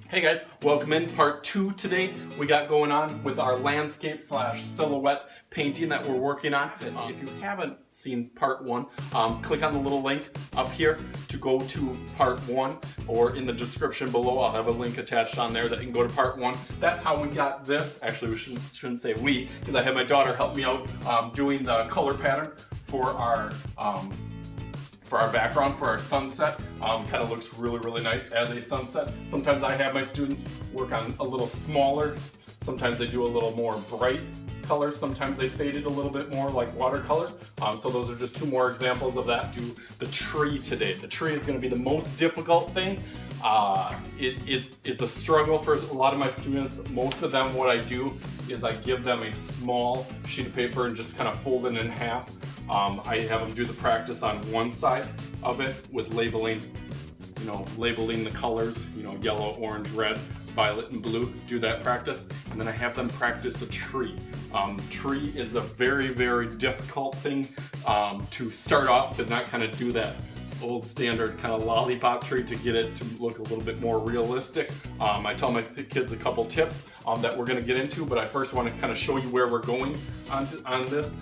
Hey guys, welcome in part 2 today. We got going on with our landscape / silhouette painting that we're working on. If you haven't seen part 1, click on the little link up here to go to part 1, or in the description below I'll have a link attached on there that you can go to part 1. That's how we got this. Actually, we shouldn't say we, because I had my daughter help me out doing the color pattern for our background, for our sunset. Kind of looks really nice as a sunset. Sometimes I have my students work on a little smaller. Sometimes they do a little more bright colors. Sometimes they fade it a little bit more like watercolors. So those are just 2 more examples of that. Do the tree today. The tree is going to be the most difficult thing. It's a struggle for a lot of my students. Most of them, what I do is I give them a small sheet of paper and just kind of fold it in half. I have them do the practice on one side of it with labeling the colors, yellow, orange, red, violet, and blue. Do that practice, and then I have them practice a tree. Tree is a very difficult thing to start off, to not kind of do that old standard kind of lollipop tree, to get it to look a little bit more realistic. I tell my kids a couple tips that we're going to get into, but I first want to kind of show you where we're going on this.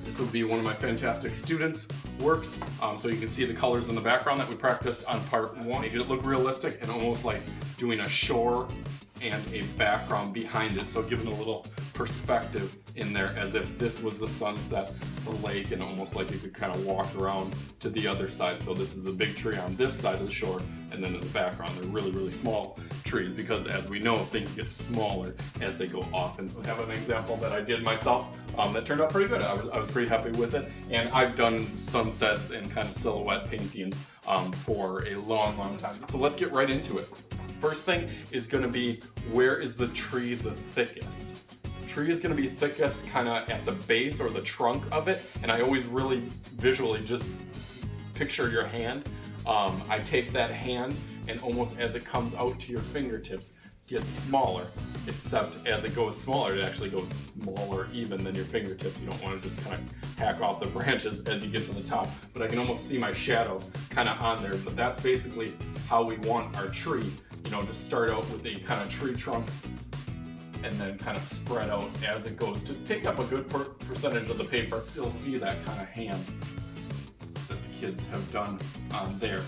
This would be one of my fantastic students' works, so you can see the colors in the background that we practiced on part 1. Make it look realistic and almost like doing a shore and a background behind it, so giving a little perspective in there as if this was the sunset, the lake, and almost like you could kind of walk around to the other side. So this is a big tree on this side of the shore, and then in the background they're really small trees, because as we know, things get smaller as they go off. And I have an example that I did myself that turned out pretty good. I was pretty happy with it, and I've done sunsets and kind of silhouette paintings for a long time. So let's get right into it. First thing is going to be, where is the tree the thickest? Tree is going to be thickest kind of at the base or the trunk of it, and I always really visually just picture your hand. I take that hand, and almost as it comes out to your fingertips, gets smaller, except as it goes smaller, it actually goes smaller even than your fingertips. You don't want to just kind of hack off the branches as you get to the top, but I can almost see my shadow kind of on there. But that's basically how we want our tree, to start out with a kind of tree trunk, and then kind of spread out as it goes to take up a good percentage of the paper. Still see that kind of hand that the kids have done on there.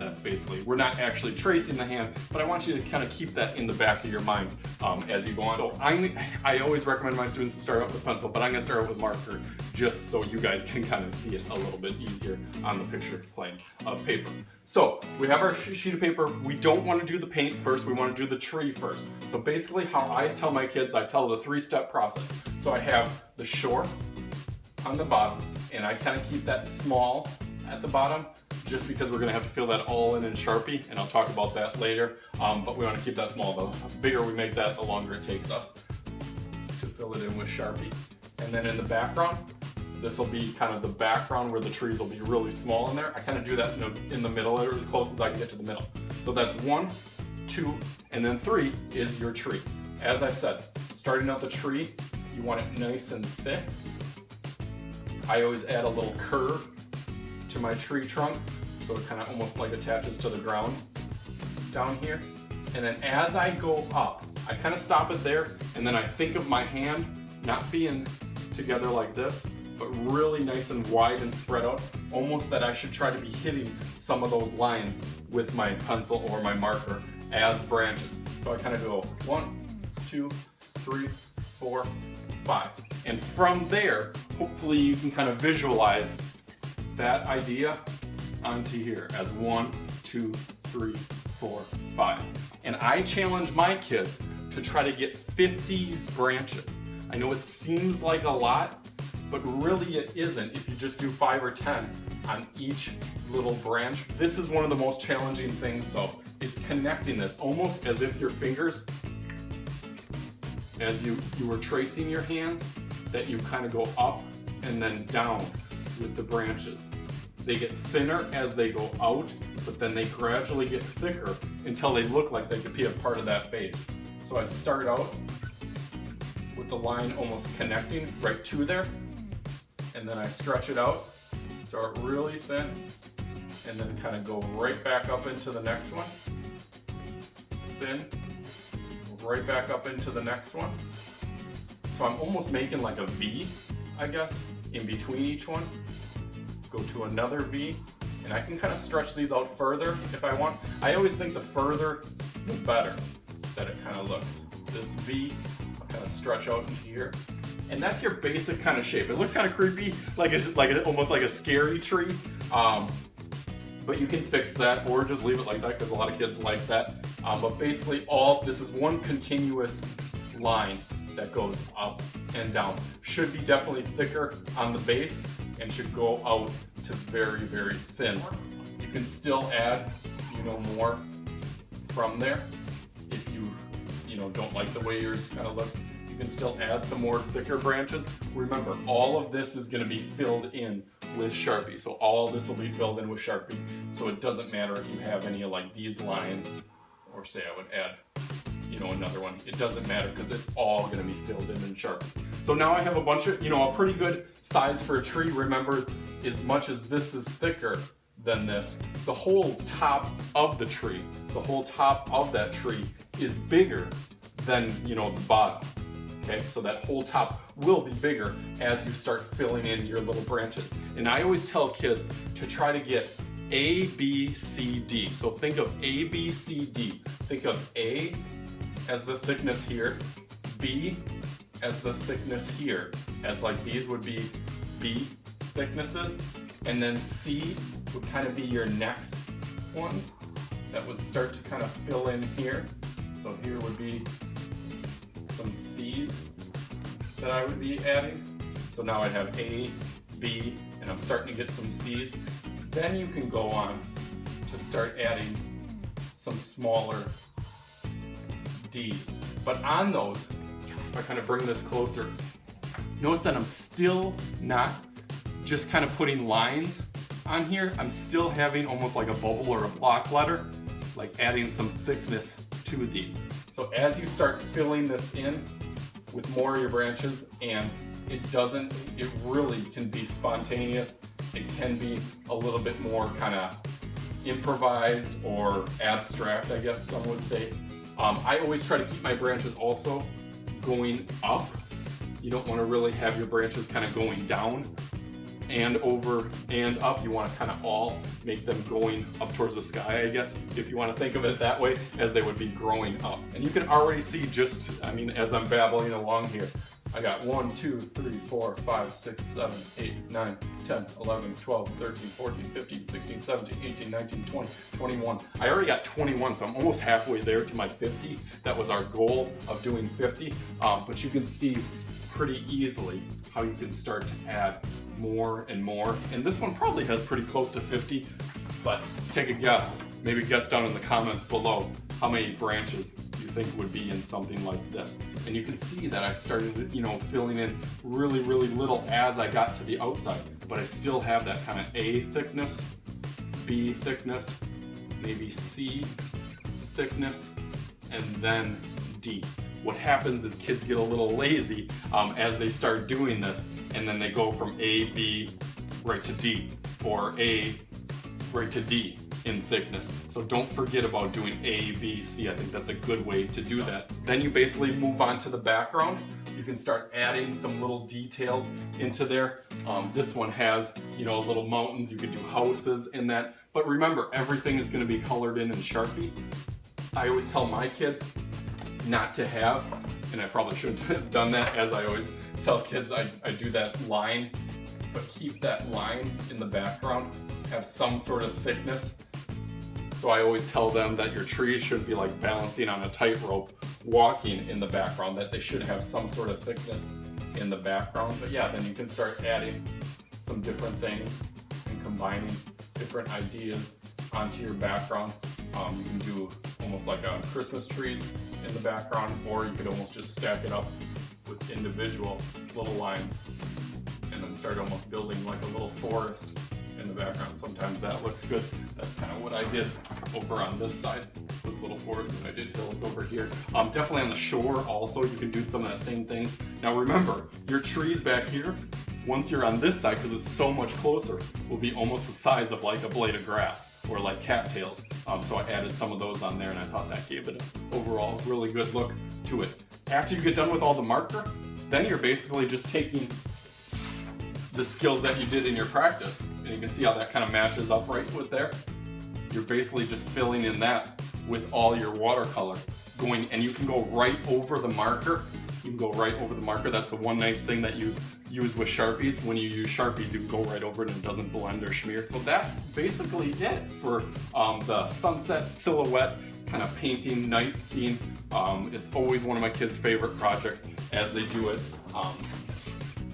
That's basically, we're not actually tracing the hand, but I want you to kind of keep that in the back of your mind as you go on. So I always recommend my students to start out with pencil, but I'm going to start out with marker just so you guys can kind of see it a little bit easier on the picture plane of paper. So we have our sheet of paper. We don't want to do the paint first. We want to do the tree first. So basically how I tell my kids, I tell the 3-step process. So I have the shore on the bottom, and I kind of keep that small at the bottom, just because we're going to have to fill that all in Sharpie, and I'll talk about that later. But we want to keep that small. The bigger we make that, the longer it takes us to fill it in with Sharpie. And then in the background, this will be kind of the background where the trees will be really small in there. I kind of do that in the middle, or as close as I can get to the middle. So that's 1, 2, and then 3 is your tree. As I said, starting out the tree, you want it nice and thick. I always add a little curve to my tree trunk, so it kind of almost like attaches to the ground down here. And then as I go up, I kind of stop it there, and then I think of my hand not being together like this, but really nice and wide and spread out, almost that I should try to be hitting some of those lines with my pencil or my marker as branches. So I kind of go 1, 2, 3, 4, 5. And from there, hopefully you can kind of visualize that idea onto here as 1, 2, 3, 4, 5. And I challenge my kids to try to get 50 branches. I know it seems like a lot, but really it isn't if you just do 5 or 10 on each little branch. This is one of the most challenging things though, is connecting this almost as if your fingers, as you were tracing your hands, that you kind of go up and then down with the branches. They get thinner as they go out, but then they gradually get thicker until they look like they could be a part of that base. So I start out with the line almost connecting right to there, and then I stretch it out, start really thin, and then kind of go right back up into the next one, spin, right back up into the next one. So I'm almost making like a V, I guess, in between each one. Go to another V, and I can kind of stretch these out further if I want. I always think the further, the better that it kind of looks. This V, I'll kind of stretch out into here. And that's your basic kind of shape. It looks kind of creepy, almost like a scary tree. But you can fix that or just leave it like that because a lot of kids like that. But basically this is one continuous line that goes up and down. Should be definitely thicker on the base and should go out to very, very thin. You can still add, more from there if you don't like the way yours kind of looks. You can still add some more thicker branches. Remember, all of this is going to be filled in with Sharpie. So all this will be filled in with Sharpie. So it doesn't matter if you have any of like these lines, or say I would add, another one. It doesn't matter because it's all going to be filled in Sharpie. So now I have a bunch of, a pretty good size for a tree. Remember, as much as this is thicker than this, the whole top of the tree, the whole top of that tree is bigger than, the bottom. Okay, so that whole top will be bigger as you start filling in your little branches. And I always tell kids to try to get A, B, C, D. So think of A, B, C, D. Think of A as the thickness here, B as the thickness here, as like these would be B thicknesses, and then C would kind of be your next ones that would start to kind of fill in here. So here would be some C's that I would be adding. So now I have A, B, and I'm starting to get some C's. Then you can go on to start adding some smaller D. But on those, if I kind of bring this closer, notice that I'm still not just kind of putting lines on here. I'm still having almost like a bubble or a block letter, like adding some thickness to these. So as you start filling this in with more of your branches, and it really can be spontaneous. It can be a little bit more kind of improvised or abstract, I guess some would say. I always try to keep my branches also going up. You don't want to really have your branches kind of going down and over and up. You want to kind of all make them going up towards the sky, I guess, if you want to think of it that way, as they would be growing up. And you can already see as I'm babbling along here, I got 1, 2, 3, 4, 5, 6, 7, 8, 9, 10, 11, 12, 13, 14, 15, 16, 17, 18, 19, 20, 21. I already got 21, so I'm almost halfway there to my 50. That was our goal of doing 50. But you can see pretty easily how you can start to add more and more. And this one probably has pretty close to 50, but take a guess. Maybe guess down in the comments below how many branches you think would be in something like this. And you can see that I started, filling in really, really little as I got to the outside, but I still have that kind of A thickness, B thickness, maybe C thickness, and then D. What happens is kids get a little lazy as they start doing this, and then they go from A, B, right to D, or A, right to D in thickness. So don't forget about doing A, B, C. I think that's a good way to do that. Then you basically move on to the background. You can start adding some little details into there. This one has, little mountains. You could do houses in that. But remember, everything is going to be colored in Sharpie. I always tell my kids not to have, and I probably shouldn't have done that, as I always tell kids I do that line, but keep that line in the background, have some sort of thickness. So I always tell them that your trees should be like balancing on a tightrope, walking in the background, that they should have some sort of thickness in the background. But yeah, then you can start adding some different things and combining different ideas onto your background. You can do almost like a Christmas trees in the background, or you could almost just stack it up with individual little lines and then start almost building like a little forest in the background. Sometimes that looks good. That's kind of what I did over on this side with little forest, and I did hills over here. Definitely on the shore also, you can do some of that same things. Now remember, your trees back here, once you're on this side, because it's so much closer, will be almost the size of like a blade of grass. or like cattails. So I added some of those on there, and I thought that gave it an overall really good look to it. After you get done with all the marker, then you're basically just taking the skills that you did in your practice, and you can see how that kind of matches up right with there. You're basically just filling in that with all your watercolor going, and you can go right over the marker. You can go right over the marker. That's the one nice thing that you use with Sharpies. When you use Sharpies, you can go right over it and it doesn't blend or smear. So that's basically it for the sunset silhouette kind of painting night scene. It's always one of my kids' favorite projects as they do it.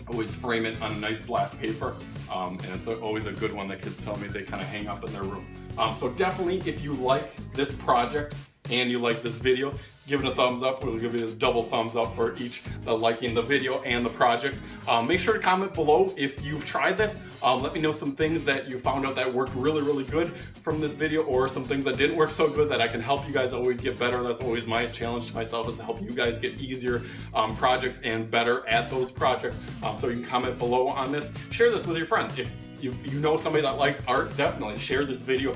Always frame it on nice black paper, and it's always a good one that kids tell me they kind of hang up in their room. So definitely, if you like this project and you like this video, give it a thumbs up. We'll give you a double thumbs up for each liking the video and the project. Make sure to comment below if you've tried this. Let me know some things that you found out that worked really, really good from this video, or some things that didn't work so good that I can help you guys always get better. That's always my challenge to myself, is to help you guys get easier projects and better at those projects. So you can comment below on this. Share this with your friends. If you know somebody that likes art, definitely share this video.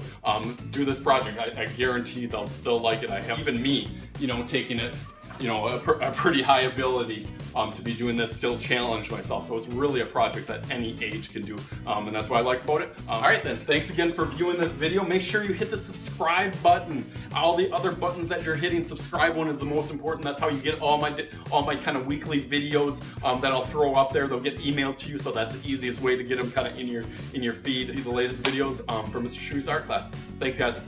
Do this project. I guarantee they'll like it. I have even me, taking it, a pretty high ability to be doing this, still challenge myself. So it's really a project that any age can do, and that's what I like about it. All right then, thanks again for viewing this video. Make sure you hit the subscribe button. All the other buttons that you're hitting, subscribe one is the most important. That's how you get all my kind of weekly videos that I'll throw up there. They'll get emailed to you, so that's the easiest way to get them kind of in your feed. See the latest videos from Mr. Shu's art class. Thanks guys.